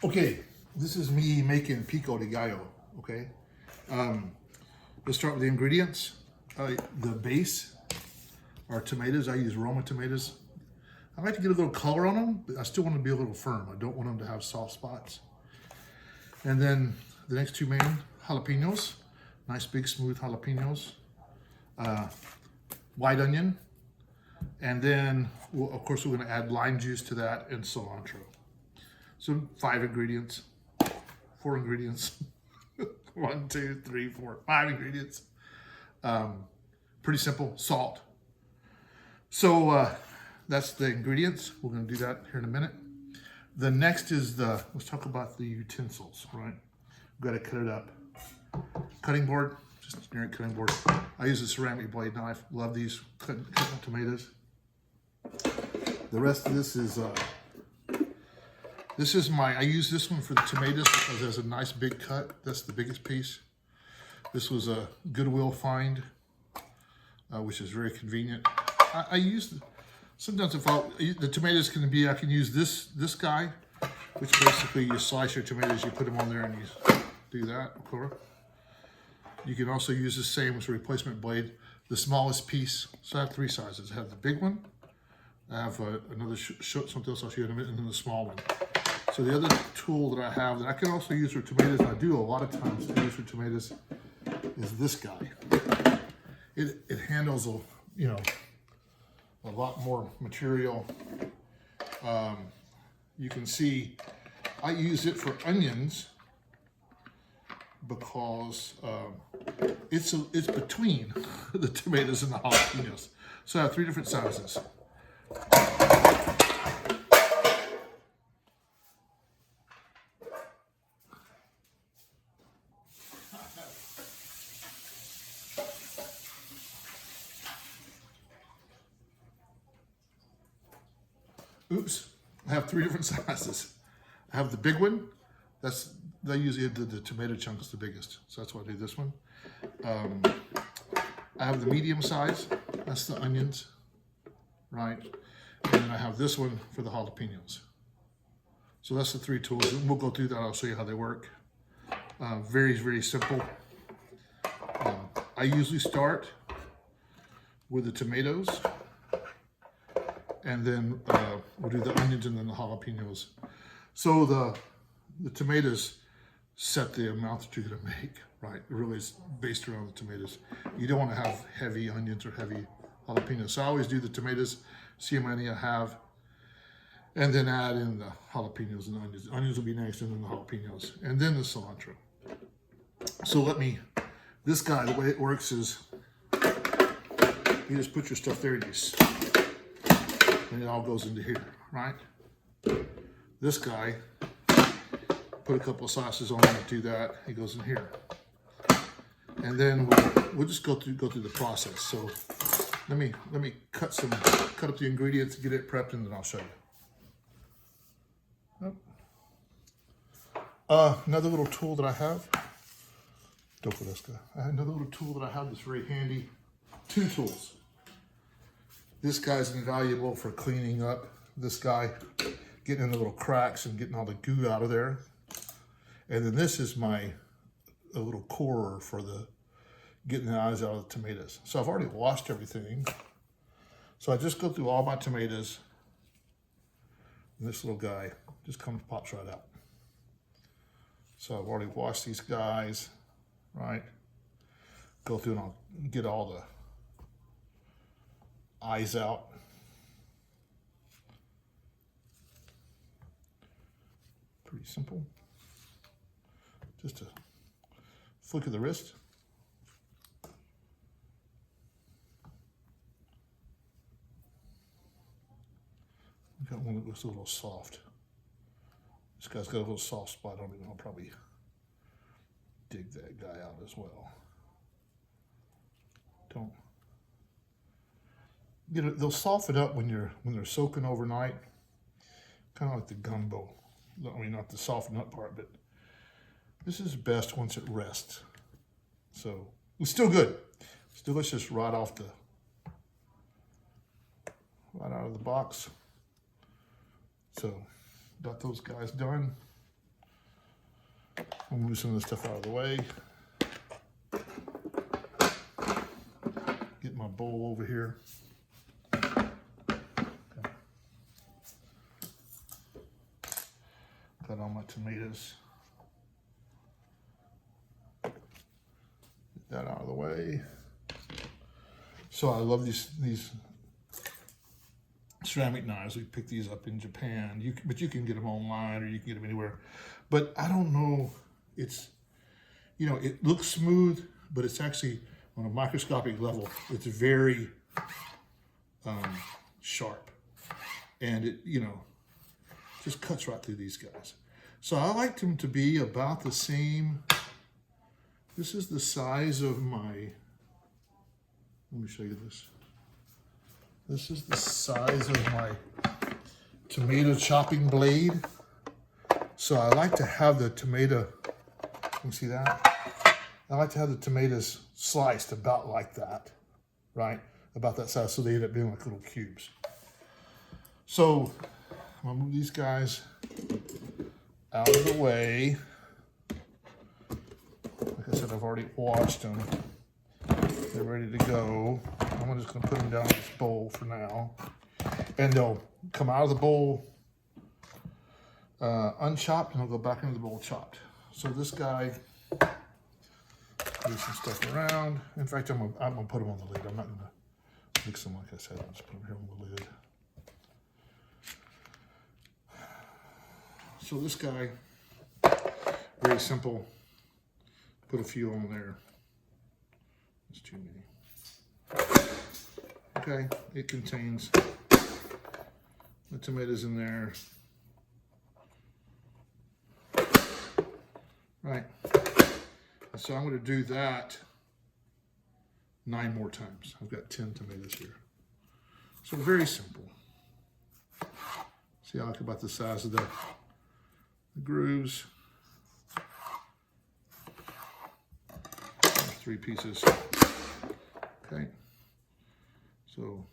Okay, this is me making pico de gallo, okay? Let's start with the ingredients. The base are tomatoes. I use Roma tomatoes. I like to get a little color on them, but I still want to be a little firm. I don't want them to have soft spots. And then the next two main, jalapenos. Nice big smooth jalapenos. White onion. And then, of course, we're going to add lime juice to that and cilantro. So 5 ingredients, 4 ingredients, 1, 2, 3, 4, 5 ingredients. Pretty simple. Salt. So that's the ingredients. We're going to do that here in a minute. The next is let's talk about the utensils, right? We've got to cut it up. Cutting board, just a generic cutting board. I use a ceramic blade knife. Love these, cutting tomatoes. The rest of this is I use this one for the tomatoes because it has a nice big cut. That's the biggest piece. This was a Goodwill find, which is very convenient. I use, sometimes the tomatoes can be, I can use this guy, which basically you slice your tomatoes, you put them on there and you do that, of course. You can also use the same as a replacement blade, the smallest piece. So I have 3 sizes. I have the big one, I have another something else I'll show you in a minute, and then the small one. So the other tool that I have that I can also use for tomatoes, and I do a lot of times to use for tomatoes, is this guy. It handles a lot more material. You can see I use it for onions because it's between the tomatoes and the jalapenos. So I have 3 different sizes. Oops, I have 3 different sizes. I have the big one. They usually the tomato chunk is the biggest, so that's why I do this one. I have the medium size. That's the onions, right? And then I have this one for the jalapenos. So that's the 3 tools. And we'll go through that. I'll show you how they work. Very, very simple. I usually start with the tomatoes, and then we'll do the onions and then the jalapenos. So the tomatoes set the amount that you're gonna make, right? It really is based around the tomatoes. You don't wanna have heavy onions or heavy jalapenos. So I always do the tomatoes, see how many I have, and then add in the jalapenos and the onions. The onions will be next, and then the jalapenos, and then the cilantro. So this guy, the way it works is, you just put your stuff there and and it all goes into here, right? This guy, put a couple of sauces on it, do that, it goes in here. And then we'll just go through the process. So let me cut up the ingredients, get it prepped, and then I'll show you. Another little tool that I have, another little tool that I have that's very handy, 2 tools. This guy's invaluable for cleaning up. This guy, getting in the little cracks and getting all the goo out of there. And then this is a little corer for getting the eyes out of the tomatoes. So I've already washed everything. So I just go through all my tomatoes, and this little guy just pops right out. So I've already washed these guys, right? Go through and I'll get all the eyes out. Pretty simple. Just a flick of the wrist. I've got one that looks a little soft. This guy's got a little soft spot on it, and I'll probably dig that guy out as well. They'll soften up when they're soaking overnight, kind of like the gumbo. I mean, not the soften up part, but this is best once it rests. So it's still good. It's delicious right out of the box. So got those guys done. I'll move some of this stuff out of the way. Get my bowl over here. Got all my tomatoes. Get that out of the way. So I love these ceramic knives. We picked these up in Japan. But you can get them online, or you can get them anywhere. But I don't know. It's, you know, it looks smooth, but it's actually on a microscopic level. It's very sharp, and it, you know, just cuts right through these guys. So I like them to be about the same. This is the size of my, let me show you this. This is the size of my tomato chopping blade. So I like to have the tomato, you see that? I like to have the tomatoes sliced about like that, right? About that size, so they end up being like little cubes. So I'm gonna move these guys out of the way. Like I said, I've already washed them. They're ready to go. I'm just gonna put them down in this bowl for now. And they'll come out of the bowl unchopped, and they'll go back into the bowl chopped. So this guy, move some stuff around. In fact, I'm gonna put them on the lid. I'm not gonna mix them like I said. I'll just put them here on the lid. So this guy, very simple. Put a few on there. That's too many. Okay, it contains the tomatoes in there. Right. So I'm going to do that 9 more times. I've got 10 tomatoes here. So very simple. See, I like about the size of the grooves. 3 pieces. Okay. So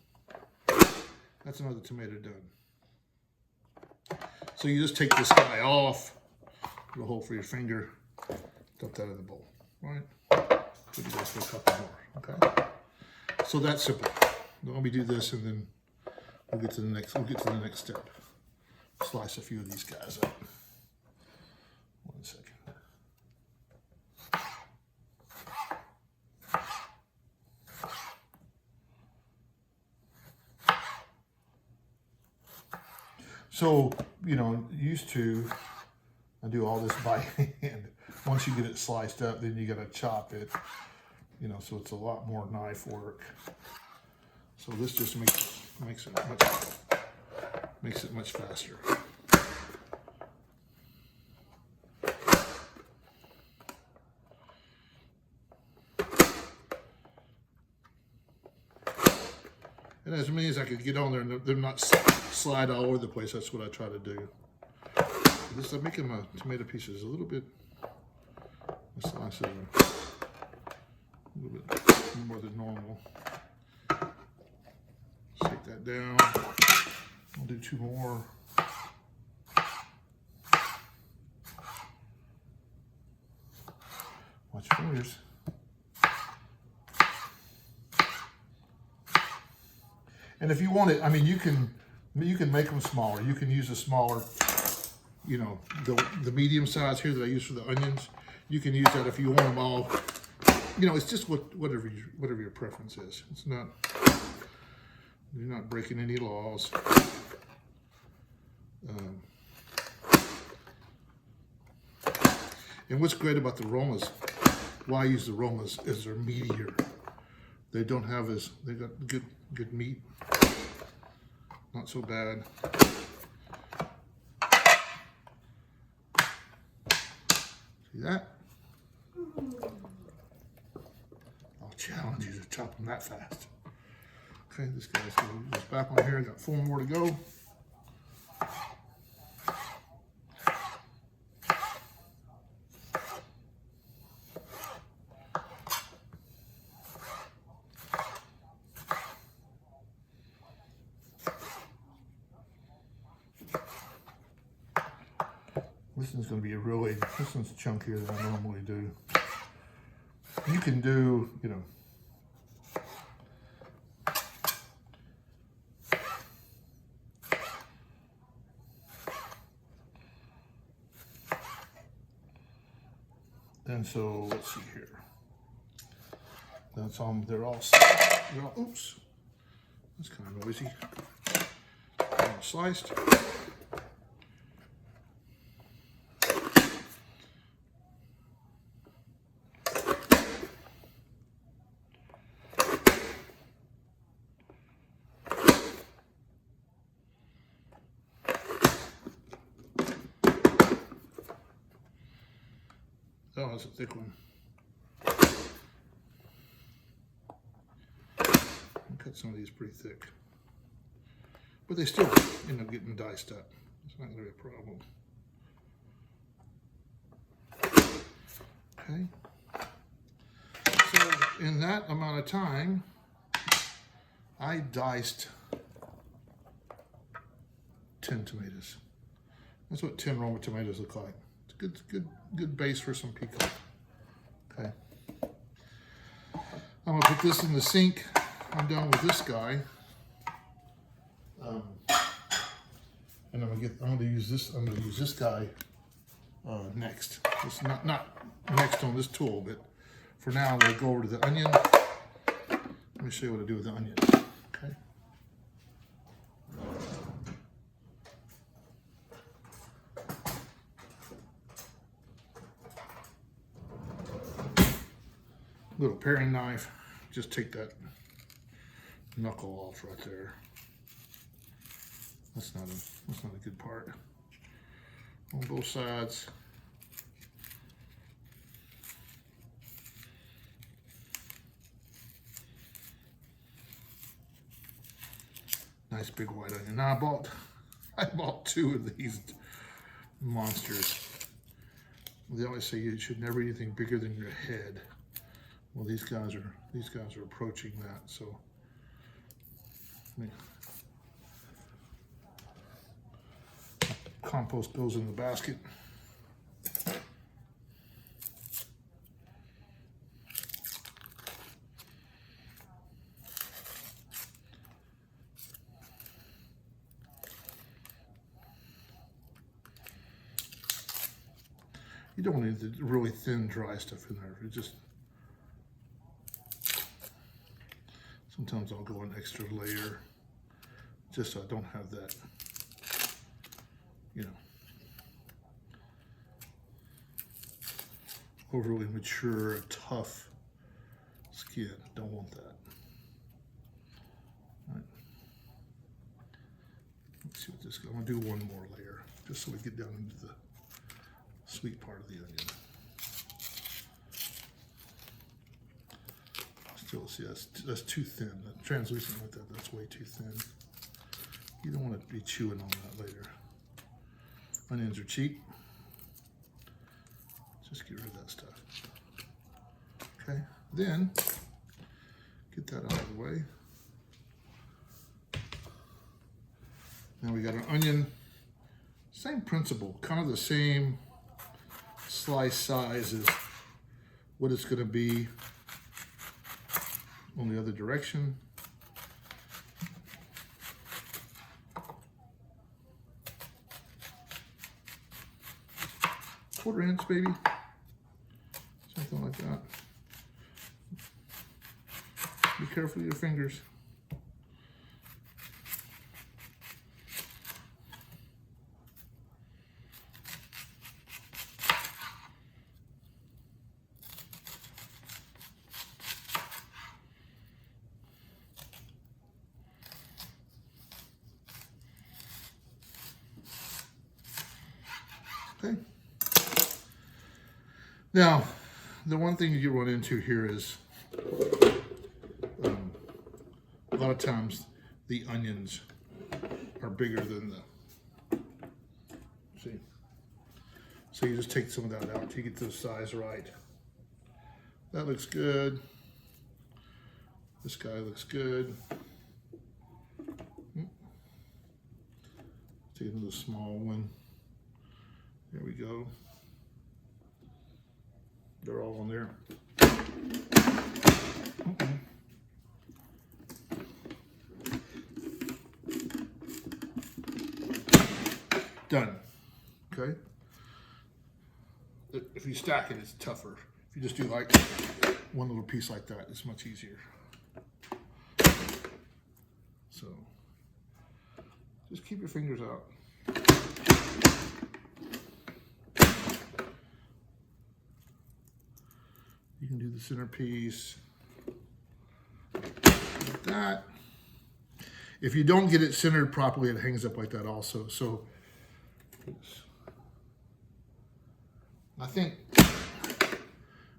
that's another tomato done. So you just take this guy off, put a hole for your finger, dump that in the bowl. Right? Put it there for a couple more. Okay. So that's simple. Let me do this, and then we'll get to the next. We'll get to the next step. Slice a few of these guys up. 1 second. So, you know, used to, I do all this by hand. Once you get it sliced up, then you got to chop it, you know, so it's a lot more knife work. So this just makes it much faster. And as many as I could get on there, and they're not slide all over the place. That's what I try to do. This, I'm making my tomato pieces a little bit, the slices are a little bit more than normal. Shake that down. I'll do 2 more. Watch your fingers. And if you want it, I mean, you can make them smaller. You can use a smaller, you know, the medium size here that I use for the onions. You can use that if you want them all. You know, it's just whatever your preference is. It's not, you're not breaking any laws. And what's great about the Romas, why I use the Romas, is they're meatier. They don't have they got good meat. Not so bad. See that? I'll challenge you to chop them that fast. Okay, this guy's goes back on here. Got 4 more to go. This one's going to be this one's chunkier than I normally do. You can do, you know, and so let's see here. That's all. They're all oops. That's kind of noisy. All sliced. Oh, that's a thick one. I'll cut some of these pretty thick. But they still end up getting diced up. It's not going to be a problem. Okay. So in that amount of time, I diced 10 tomatoes. That's what 10 Roma tomatoes look like. It's good base for some pico. Okay. I'm gonna put this in the sink. I'm done with this guy. And I'm gonna use this guy next. It's not next on this tool, but for now I'm gonna go over to the onion. Let me show you what I do with the onion. Okay. Little paring knife, just take that knuckle off right there. That's not a good part. On both sides. Nice big white onion. Now I bought 2 of these monsters. They always say you should never eat anything bigger than your head. Well, these guys are approaching that, so compost goes in the basket. You don't want any really thin, dry stuff in there. It just sometimes I'll go an extra layer just so I don't have that, you know, overly mature, tough skin. Don't want that. All right. Let's see what this goes. I'm gonna do one more layer just so we get down into the sweet part of the onion. Still, see, that's too thin. The translucent like that, that's way too thin. You don't want to be chewing on that later. Onions are cheap. Just get rid of that stuff. Okay, then get that out of the way. Now we got an onion. Same principle, kind of the same slice size as what it's going to be on the other direction. Quarter inch, maybe, something like that. Be careful with your fingers. Okay. Now, the one thing you run into here is a lot of times the onions are bigger than the, see? So you just take some of that out to get the size right. That looks good. This guy looks good. Take another small one. There we go. They're all on there. Done. Okay. If you stack it, it's tougher. If you just do like one little piece like that, it's much easier. So just keep your fingers out. You can do the centerpiece like that. If you don't get it centered properly, it hangs up like that also. So I think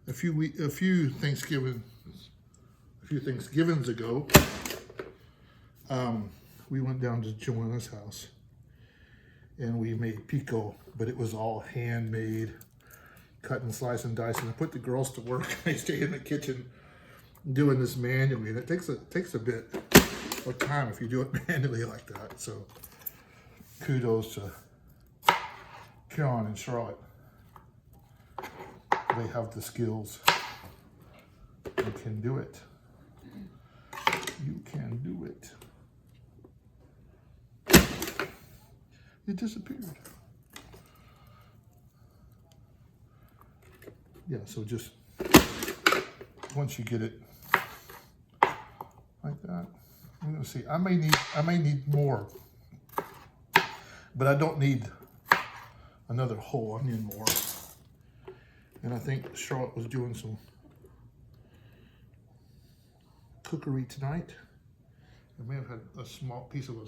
a few Thanksgivings ago, we went down to Joanna's house and we made Pico, but it was all handmade, cut and slice and dice, and I put the girls to work. They stayed in the kitchen doing this manually, and it takes a bit of time if you do it manually like that. So kudos to Karen and Charlotte. They have the skills. You can do it. You can do it. It disappeared. Yeah, so just once you get it like that, I'm gonna see. I may need more, but I don't need another whole onion more. And I think Charlotte was doing some cookery tonight. I may have had a small piece of a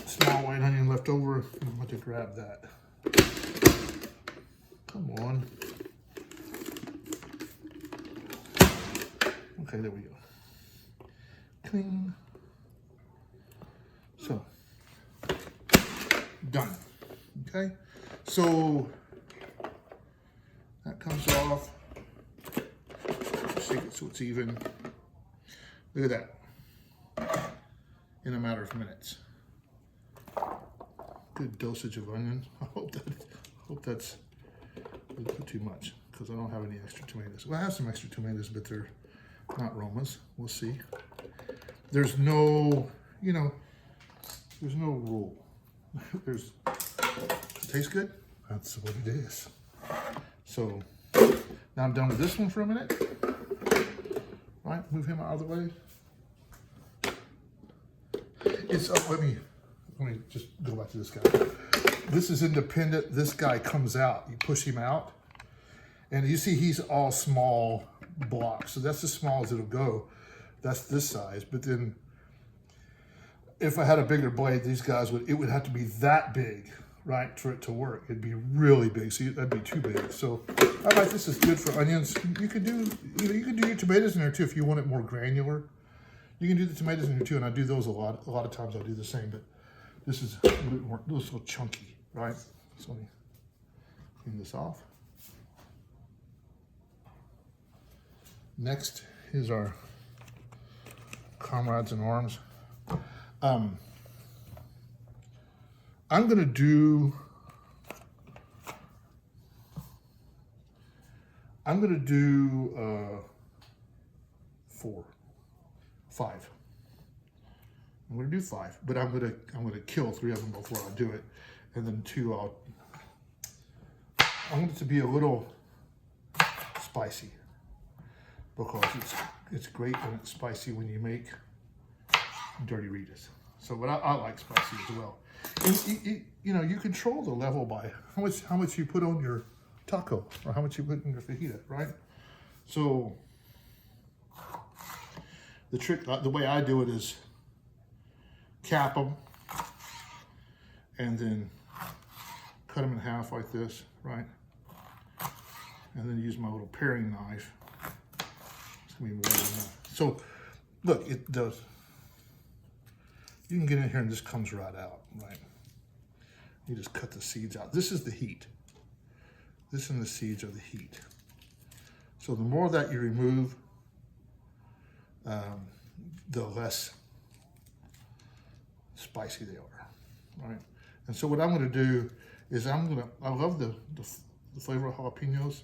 small white onion left over. I'm going to grab that. Come on. Okay, there we go. Clean. So, done. Okay, so that comes off. Shake it so it's even. Look at that. In a matter of minutes. Good dosage of onion. I hope that's not too much because I don't have any extra tomatoes. Well, I have some extra tomatoes, but they're not Romas. We'll see. There's no, there's no rule. It tastes good. That's what it is. So now I'm done with this one for a minute. Right, move him out of the way. It's let me just go back to this guy. This is independent. This guy comes out. You push him out, and you see he's all small blocks. So that's as small as it'll go. That's this size. But then, if I had a bigger blade, these guys it would have to be that big, right, for it to work. It'd be really big. So that'd be too big. So I like this is good for onions. You could do you can do your tomatoes in there too if you want it more granular. You can do the tomatoes in here too, and I do those a lot. A lot of times I do the same, but this is a little bit more, a little chunky, right? So let me clean this off. Next is our comrades in arms. I'm gonna do 5. I'm gonna do 5, but I'm gonna kill 3 of them before I do it, and then 2 I want it to be a little spicy because it's great when it's spicy when you make dirty Ritas. So, but I like spicy as well. And you control the level by how much you put on your taco or how much you put in your fajita, right? So the trick, the way I do it is cap them and then cut them in half like this, right? And then use my little paring knife. It's gonna be more than enough. So look, it does. You can get in here and this comes right out, right? You just cut the seeds out. This is the heat. This and the seeds are the heat. So the more that you remove, the less spicy they are, right? And so what I'm going to do is I love the flavor of jalapenos.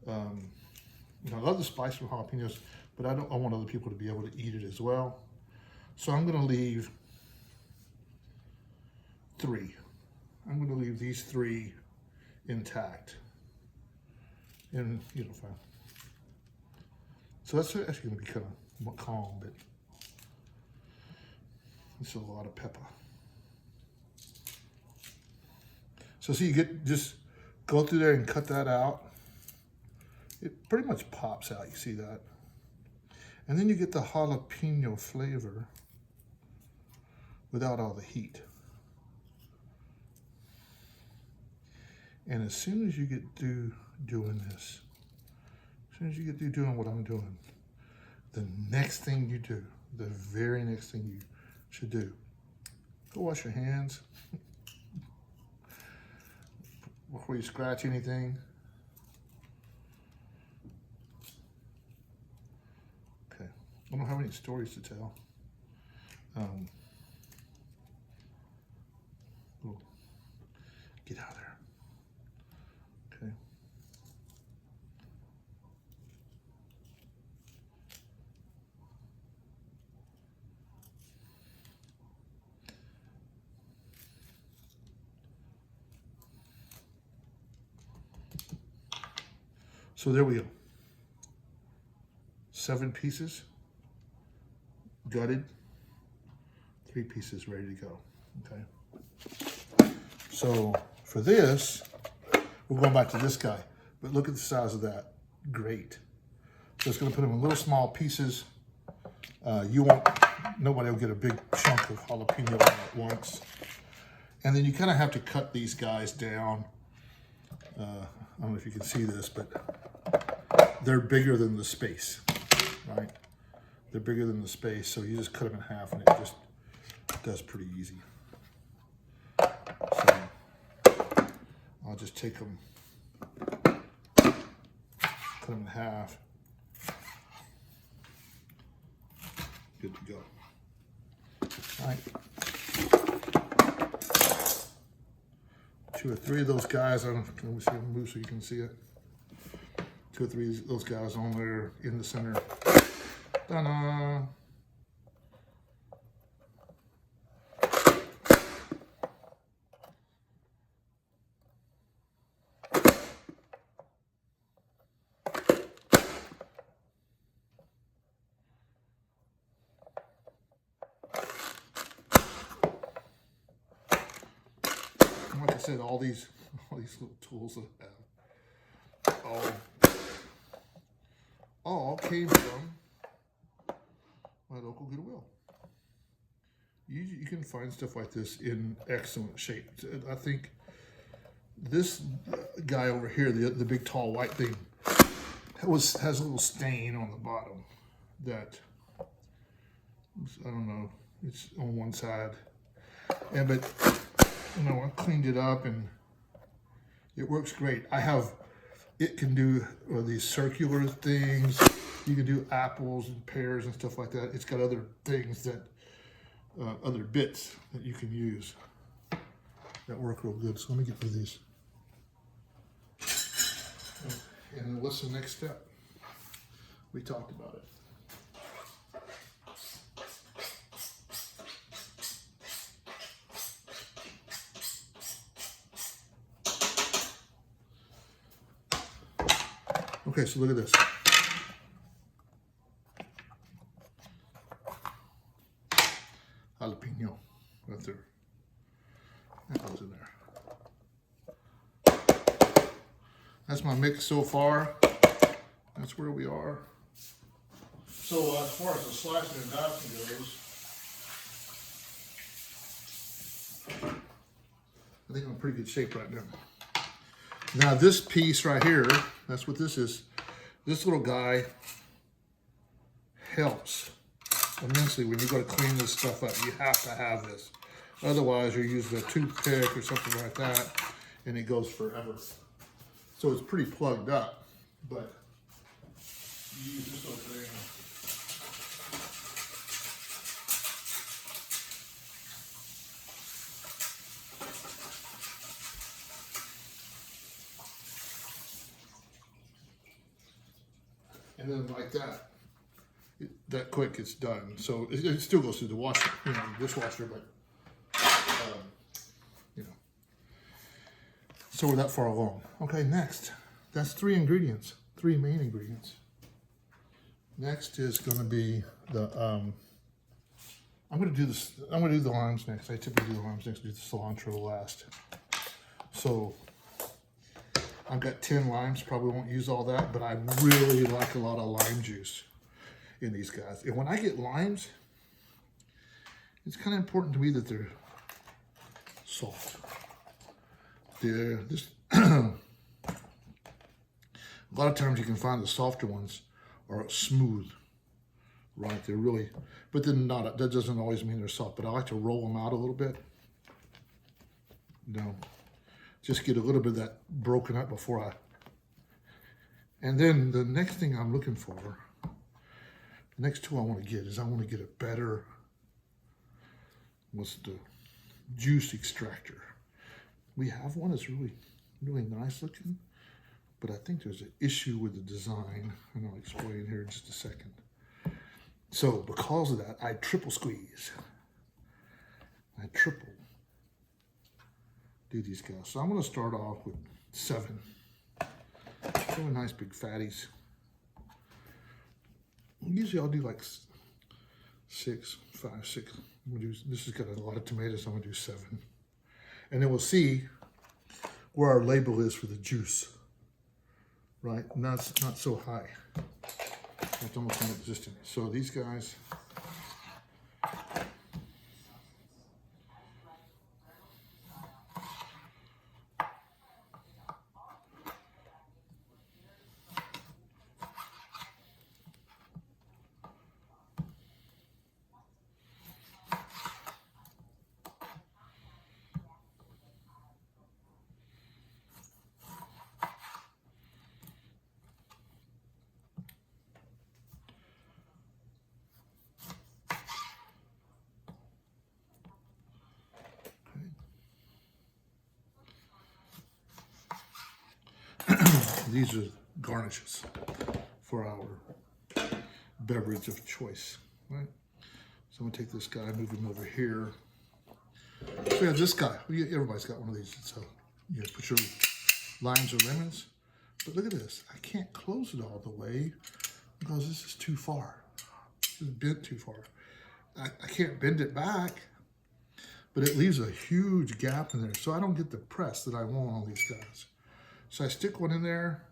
I love the spice from jalapenos, but I want other people to be able to eat it as well. So I'm going to leave 3. I'm going to leave these 3 intact. And, fine. So that's actually going to be kind of calm, but it's a lot of pepper. So see, just go through there and cut that out. It pretty much pops out, you see that? And then you get the jalapeno flavor without all the heat. And as soon as you get through doing this, as soon as you get through doing what I'm doing, the next thing you do, the very next thing you should do, go wash your hands before you scratch anything. Okay, I don't have any stories to tell. Get out of there. Okay. So there we go. 7 pieces, gutted, 3 pieces ready to go, okay? So for this, we're going back to this guy, but look at the size of that, great. So it's gonna put them in little small pieces. Nobody will get a big chunk of jalapeno all at once. And then you kind of have to cut these guys down. I don't know if you can see this, but they're bigger than the space, right? They're bigger than the space, so you just cut them in half and it just does pretty easy. So I'll just take them, cut them in half. Good to go. All right. 2 or 3 of those guys, let me see them move so you can see it. 2 or 3 of those guys on there in the center. Ta-da! Like I said, all these little tools that I have all came from my local Goodwill. You can find stuff like this in excellent shape. I think this guy over here, the big tall white thing, has a little stain on the bottom that, I don't know, it's on one side. But I cleaned it up and it works great. It can do these circular things. You can do apples and pears and stuff like that. It's got other things that, other bits that you can use that work real good. So let me get rid of these. And then what's the next step? We talked about it. Okay, so look at this. Jalapeno, right there. That goes in there. That's my mix so far. That's where we are. So as far as the slicing and dicing goes, I think I'm in pretty good shape right now. Now this piece right here, that's what this is. This little guy helps immensely when you go to clean this stuff up. You have to have this. Otherwise you're using a toothpick or something like that and it goes forever. So it's pretty plugged up, but you use this little thing. And then like that, that quick it's done. So it still goes through the washer, dishwasher, but you know. So we're that far along. Okay, next, that's 3 ingredients, 3 main ingredients. Next is going to be the I'm going to do this. I'm going to do the limes next. I typically do the limes next. Do the cilantro last. So I've got 10 limes. Probably won't use all that, but I really like a lot of lime juice in these guys. And when I get limes, it's kind of important to me that they're soft. They're just a lot of times you can find the softer ones are smooth, right? They're really, but then not. That doesn't always mean they're soft. But I like to roll them out a little bit. Just get a little bit of that broken up before I. And then the next thing I'm looking for, the next tool I want to get is I want to get a better, what's the juice extractor. We have one that's really, really nice looking, but I think there's an issue with the design, and I'll explain here in just a second. So because of that, I triple squeeze. I triple do these guys. So I'm going to start off with 7. Really nice big fatties. Usually I'll do like 6, 5, 6. I'm gonna do, this has got a lot of tomatoes, so I'm going to do 7. And then we'll see where our label is for the juice. Right? Not so high. It's almost non-existent. So these guys, these are garnishes for our beverage of choice, right? So I'm gonna take this guy, move him over here. So yeah, this guy, everybody's got one of these. So you put your limes or lemons. But look at this, I can't close it all the way because this is too far. This is bent too far. I can't bend it back, but it leaves a huge gap in there. So I don't get the press that I want on these guys. So I stick one in there.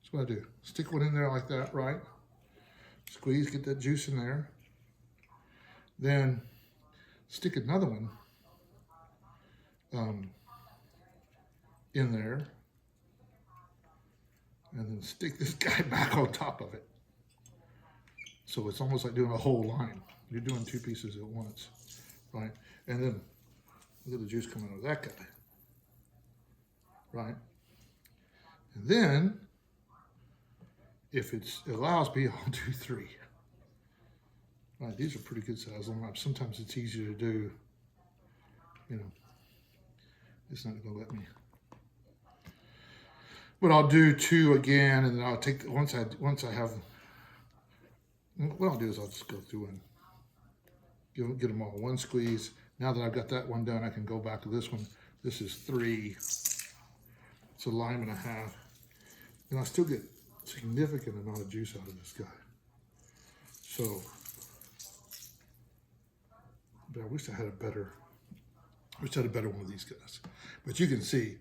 That's what I do. Stick one in there like that, right? Squeeze, get that juice in there. Then stick another one in there. And then stick this guy back on top of it. So it's almost like doing a whole line. You're doing 2 pieces at once, right? And then look at the juice coming out of that guy, right? And then, if it allows me, I'll do 3. Right, these are pretty good size limes. Sometimes it's easier to do, it's not gonna let me. But I'll do 2 again, and then I'll take, once I have, what I'll do is I'll just go through and get them all 1 squeeze. Now that I've got that one done, I can go back to this one. This is 3. It's a lime and a half. And I still get a significant amount of juice out of this guy. So, but I wish I had a better one of these guys. But you can see,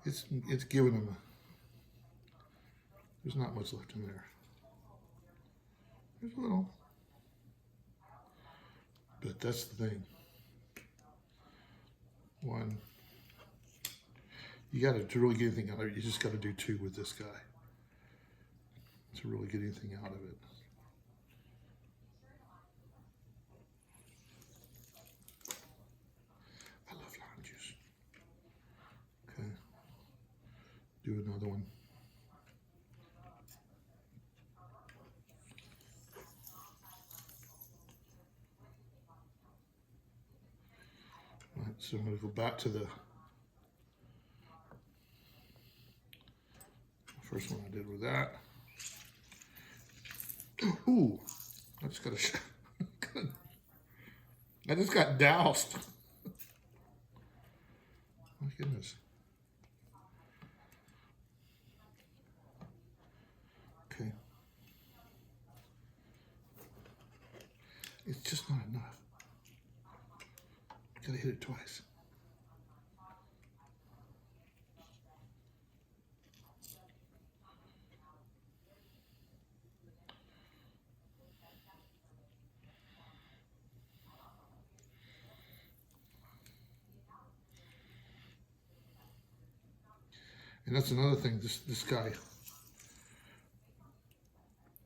it's giving them, there's not much left in there. There's a little. But that's the thing. 1. You got to really get anything out of it, you just got to do 2 with this guy to really get anything out of it. I love lime juice. Okay. Do another one. All right, so I'm going to go back to the first one I did with that. Ooh, I just got I just got doused. My goodness. Okay. It's just not enough. Gotta hit it twice. And that's another thing, this guy,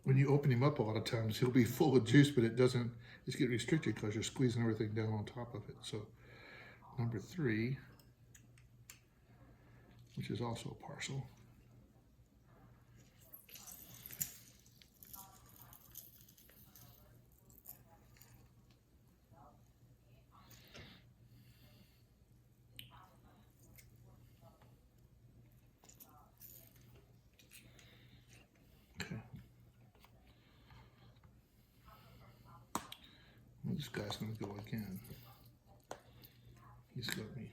when you open him up a lot of times, he'll be full of juice, but it's getting restricted because you're squeezing everything down on top of it. So number 3, which is also a parcel. Okay. Well, this guy's going to go again. He's got me.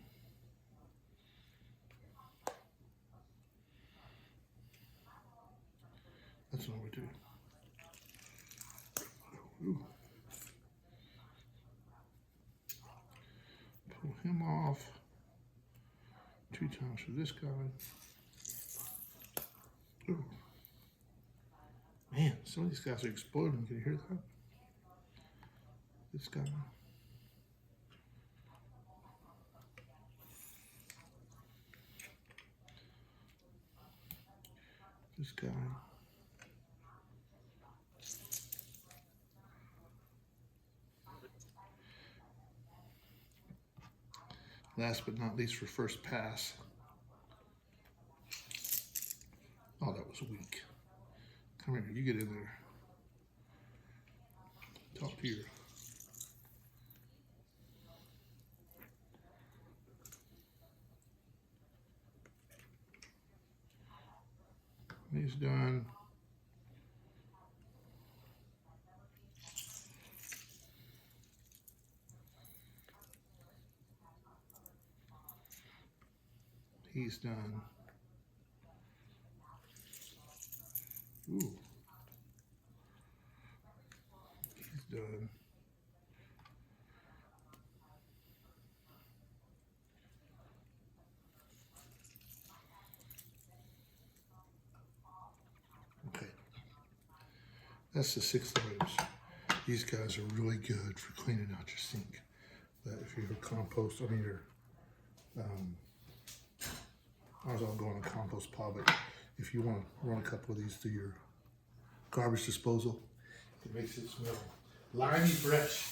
That's number 2. Ooh. Pull him off. 2 times for this guy. Ooh. Man, some of these guys are exploding. Can you hear that? This guy. This guy. Last but not least for first pass. Oh, that was weak. Come here, you get in there. Top here. He's done. He's done. Ooh. He's done. Okay. That's the 6 items. These guys are really good for cleaning out your sink. But if you have compost, I mean your, I was all going to compost pile, but if you want to run a couple of these through your garbage disposal, it makes it smell limey fresh.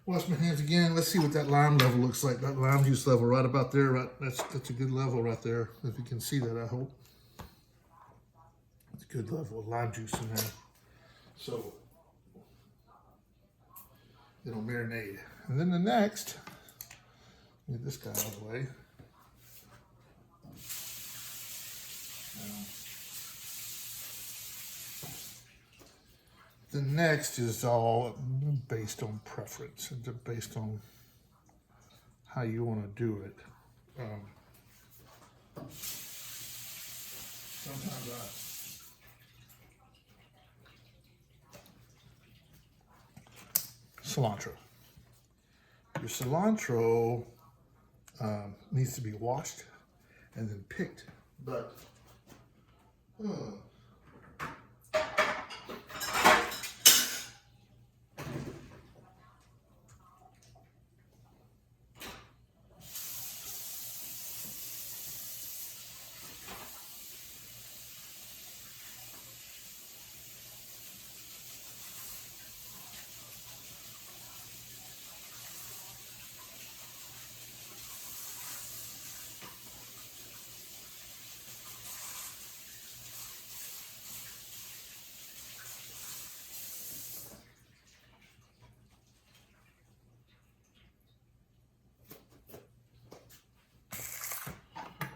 Wash my hands again. Let's see what that lime level looks like. That lime juice level right about there. Right, that's a good level right there. If you can see that, I hope. It's a good level of lime juice in there. So it'll marinate. And then the next, get this guy out of the way. The next is all based on preference and based on how you want to do it. Sometimes cilantro. Your cilantro needs to be washed and then picked, but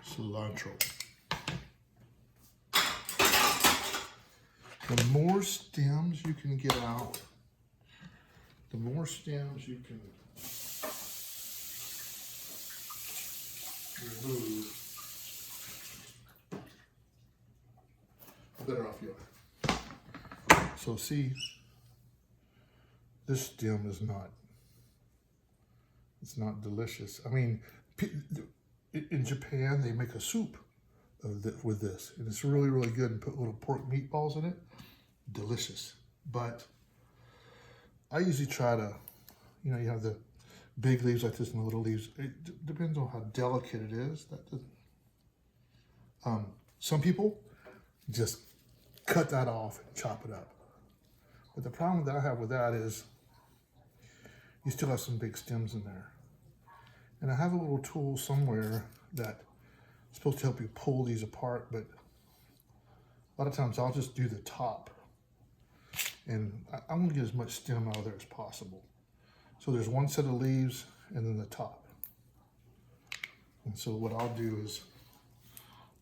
cilantro. The more stems you can get out, the more stems you can remove, the better off you are. So see, this stem is not, it's not delicious. I mean, in Japan, they make a soup with this, and it's really, really good, and put little pork meatballs in it. Delicious. But I usually try to, you know, you have the big leaves like this and the little leaves. It depends on how delicate it is. Some people just cut that off and chop it up. But the problem that I have with that is you still have some big stems in there. And I have a little tool somewhere that's supposed to help you pull these apart, but a lot of times I'll just do the top. And I'm gonna get as much stem out of there as possible. So there's one set of leaves and then the top. And so what I'll do is,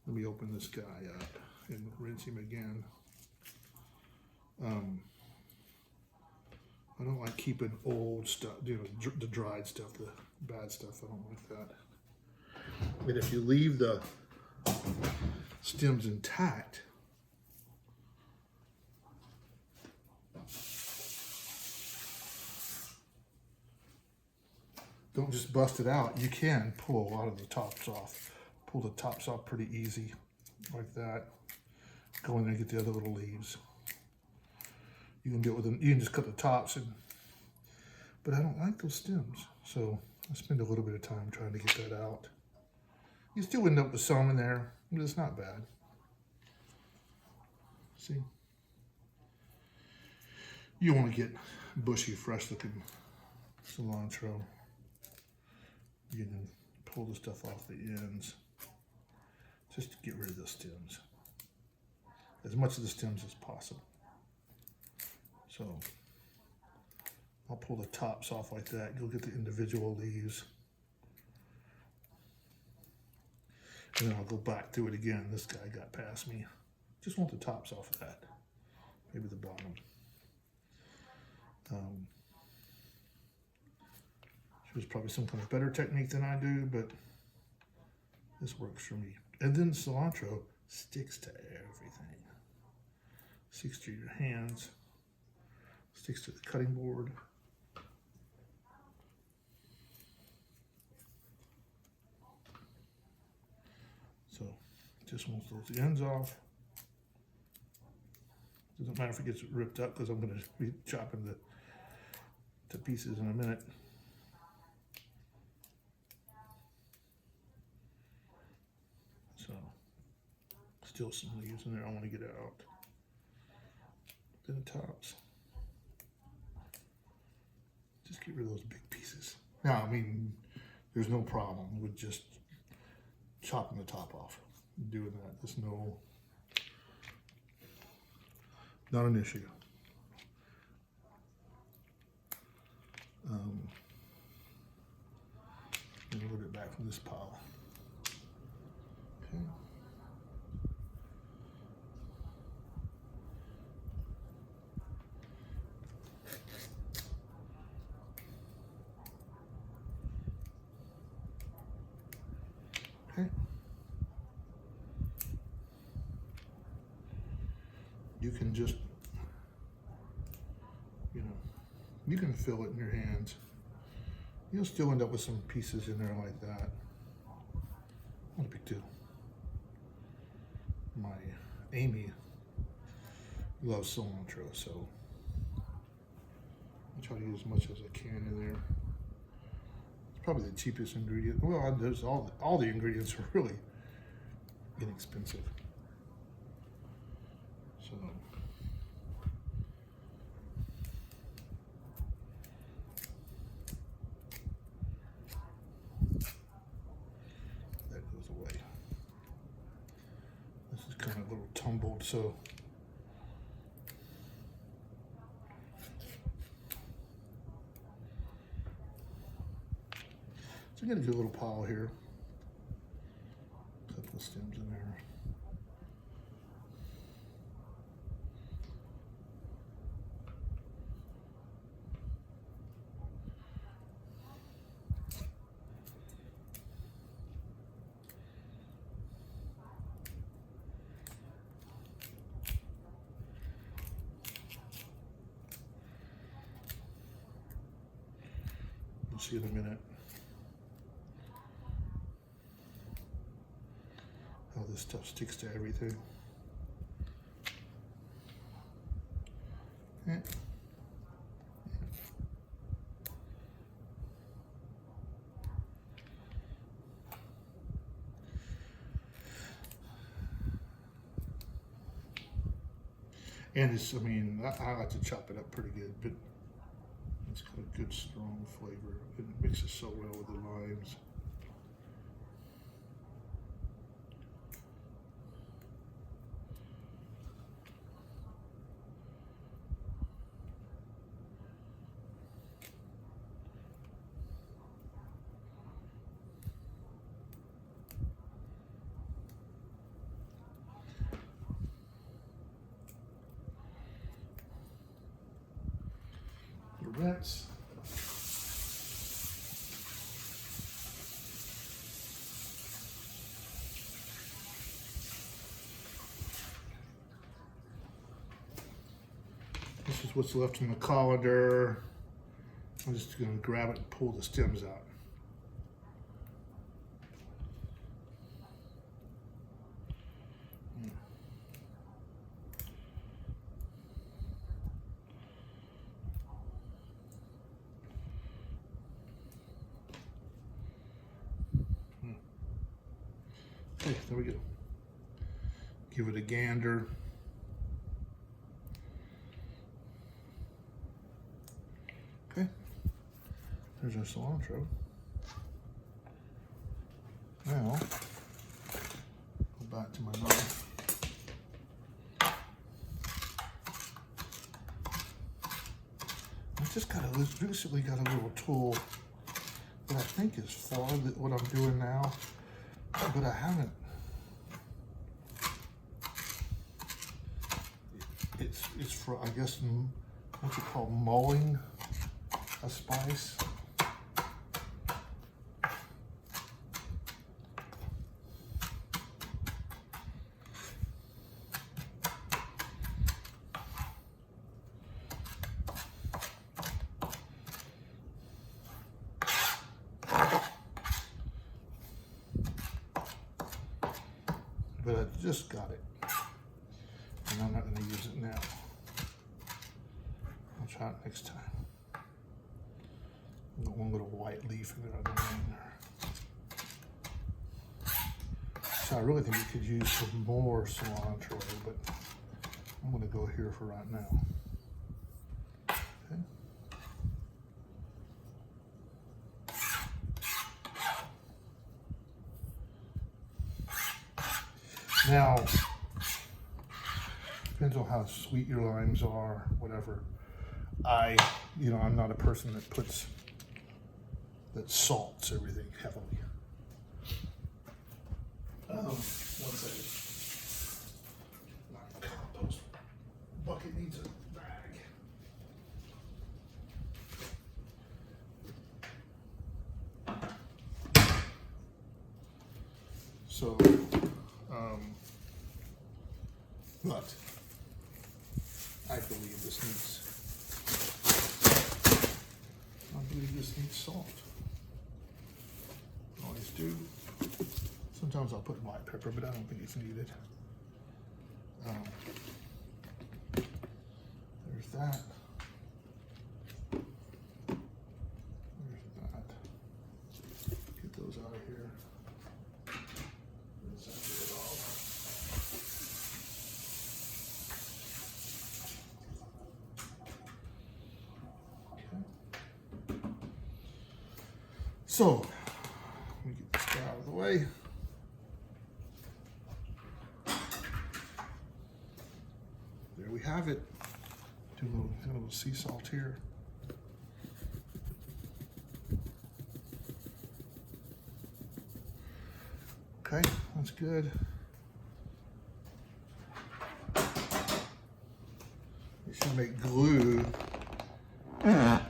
let me open this guy up and rinse him again. I don't like keeping old stuff, you know, the dried stuff, the bad stuff. I don't like that. But if you leave the stems intact, don't just bust it out. You can pull a lot of the tops off. Pull the tops off pretty easy, like that. Go in there and get the other little leaves. You can do it with them. You can just cut the tops, but I don't like those stems, so I spend a little bit of time trying to get that out. You still end up with some in there, but it's not bad. See? You want to get bushy, fresh-looking cilantro. You can pull the stuff off the ends just to get rid of the stems. As much of the stems as possible. So I'll pull the tops off like that. You'll get the individual leaves. And then I'll go back through it again. This guy got past me. Just want the tops off of that. Maybe the bottom. There's probably some kind of better technique than I do, but this works for me. And then cilantro sticks to everything. Sticks to your hands. Sticks to the cutting board. So just want those ends off. Doesn't matter if it gets ripped up because I'm going to be chopping to pieces in a minute. So still some leaves in there I want to get out. Then the tops. Just get rid of those big pieces. Now, I mean, there's no problem with just chopping the top off. Doing that, there's not an issue. A little bit back from this pile. Okay. Okay. You can just, you know, you can feel it in your hands. You'll still end up with some pieces in there like that. Not a big deal. My Amy loves cilantro, so I try to use as much as I can in there. It's probably the cheapest ingredient. Well, there's all the ingredients are really inexpensive. So that goes away. This is kind of a little tumbled, so I'm going to do a little pile here. A couple of stems in there. See in a minute how this stuff sticks to everything. Yeah. And it's, I mean, I like to chop it up pretty good, but it's got a good strong flavor. It mixes so well with the limes. The rents. This is what's left in the colander. I'm just going to grab it and pull the stems out. Okay, there we go. Give it a gander. Okay, there's our cilantro. Now, go back to my knife. I just recently got a little tool that I think is for what I'm doing now, but I haven't. It's for, I guess, what you call mulling a spice. But I just got it, and I'm not going to use it now. I'll try it next time. I've got one little white leaf in there. So I really think we could use some more cilantro, but I'm going to go here for right now. Okay. Now, depends on how sweet your limes are, whatever. I'm not a person that salts everything heavily. One second. My compost bucket needs a bag. So, but I believe this needs salt. I always do. Sometimes I'll put white pepper, but I don't think it's needed. There's that. There's that. Get those out of here. That's not good at all. Okay. So, let me get this guy out of the way. There we have it. Do a little sea salt here. Okay, that's good. You should make glue out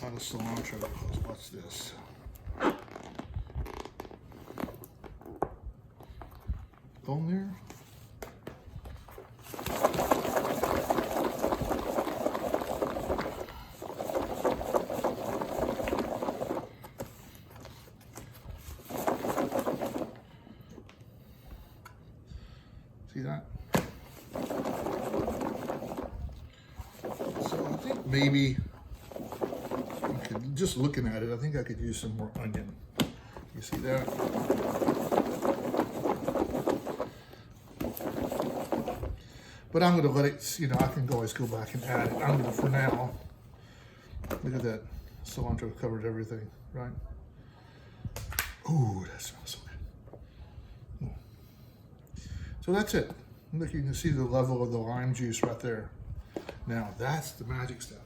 of cilantro because what's this? On there. See that? So I think maybe, just looking at it, I think I could use some more onion. You see that? But I'm gonna let it, you know, I can always go back and add it. I'm gonna, for now, look at that. Cilantro covered everything, right? Ooh, that smells so good. Ooh. So that's it. Look, you can see the level of the lime juice right there. Now, that's the magic stuff.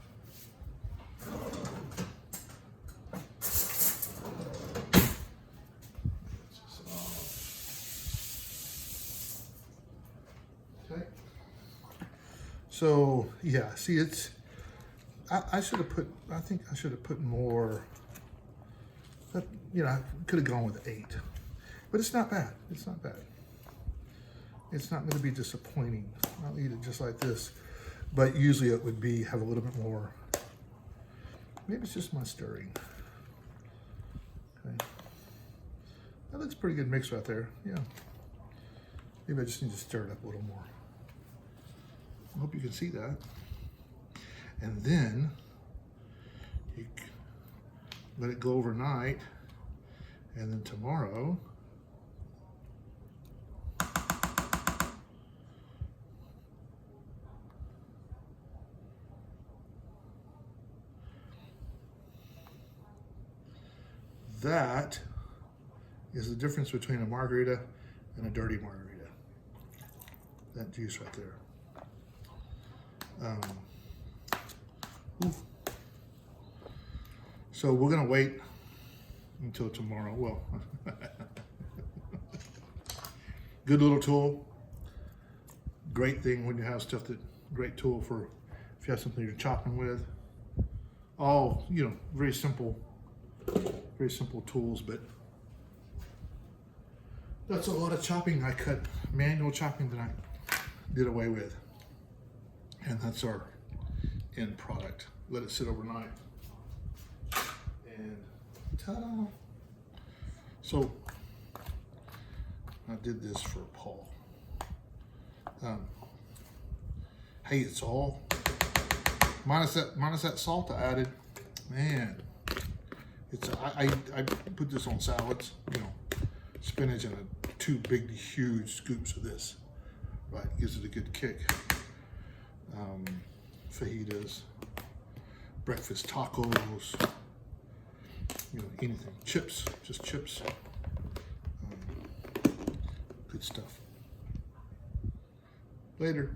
Okay. So, yeah, see, it's, I should have put, I think I should have put more, but, you know, I could have gone with 8. But it's not bad. It's not bad. It's not going to be disappointing. I'll eat it just like this. But usually it would be, have a little bit more, maybe it's just my stirring. Okay. That looks a pretty good mix right there. Yeah. Maybe I just need to stir it up a little more. I hope you can see that. And then you let it go overnight, and then tomorrow that is the difference between a margarita and a dirty margarita. That juice right there. So we're gonna wait until tomorrow. Well, good little tool. Great thing when you have stuff that, great tool for if you have something you're chopping with. All, you know, very simple tools, but that's a lot of chopping I cut, manual chopping that I did away with. And that's our end product. Let it sit overnight. And ta-da! So I did this for Paul. Hey, it's all minus that salt I added. Man, it's I put this on salads. You know, spinach and 2 big, huge scoops of this. Right, gives it a good kick. Fajitas, breakfast tacos, you know, anything. Chips, just chips. Good stuff. Later.